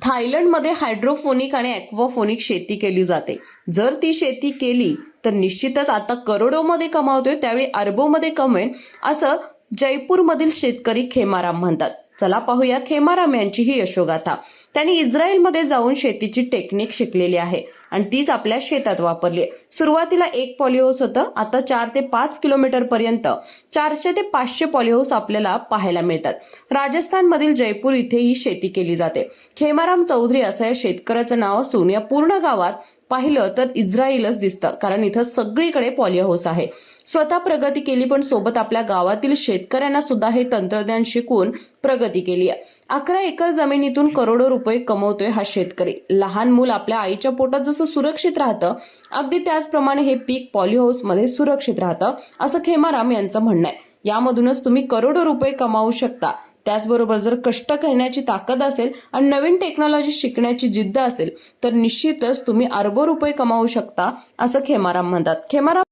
थायलंडमध्ये हायड्रोपोनिक आणि ॲक्वापोनिक शेती केली जाते. जर ती शेती केली तर निश्चितच आता करोडोमध्ये कमावतोय त्यावेळी अरबोमध्ये कमवेन, असं जयपूरमधील शेतकरी खेमाराम म्हणतात. चला पाहूया खेमाराम यांची ही यशोगाथा. त्यांनी इस्रायलमध्ये जाऊन शेतीची टेक्निक शिकलेली आहे आणि तीच आपल्या शेतात वापरली. सुरुवातीला 1 पॉलीहाऊस होतं, आता 4 ते 5 किलोमीटर पर्यंत 400 ते 500 पॉलीहाऊस आपल्याला पाहायला मिळतात. राजस्थानमधील जयपूर इथे ही शेती केली जाते. खेमाराम चौधरी असं या शेतकऱ्याचं नाव असून या पूर्ण गावात पाहिलं तर इस्रायलच दिसतं, कारण इथं सगळीकडे पॉलीहाऊस आहे. स्वतः प्रगती केली, पण सोबत आपल्या गावातील शेतकऱ्यांना सुद्धा हे तंत्रज्ञान शिकून प्रगती केली आहे. 11 एकर जमिनीतून करोडो रुपये कमवतोय हा शेतकरी. लहान मूल आपल्या आईच्या पोटात जसं सुरक्षित राहतं, अगदी त्याचप्रमाणे हे पीक पॉलीहाऊस मध्ये सुरक्षित राहतं, असं खेमाराम यांचं म्हणणं आहे. यामधूनच तुम्ही करोडो रुपये कमावू शकता. त्याचबरोबर जर कष्ट करण्याची ताकद असेल आणि नवीन टेक्नॉलॉजी शिकण्याची जिद्द असेल तर निश्चितच तुम्ही अरबो रुपये कमावू शकता, असं खेमाराम म्हणतात. खेमाराम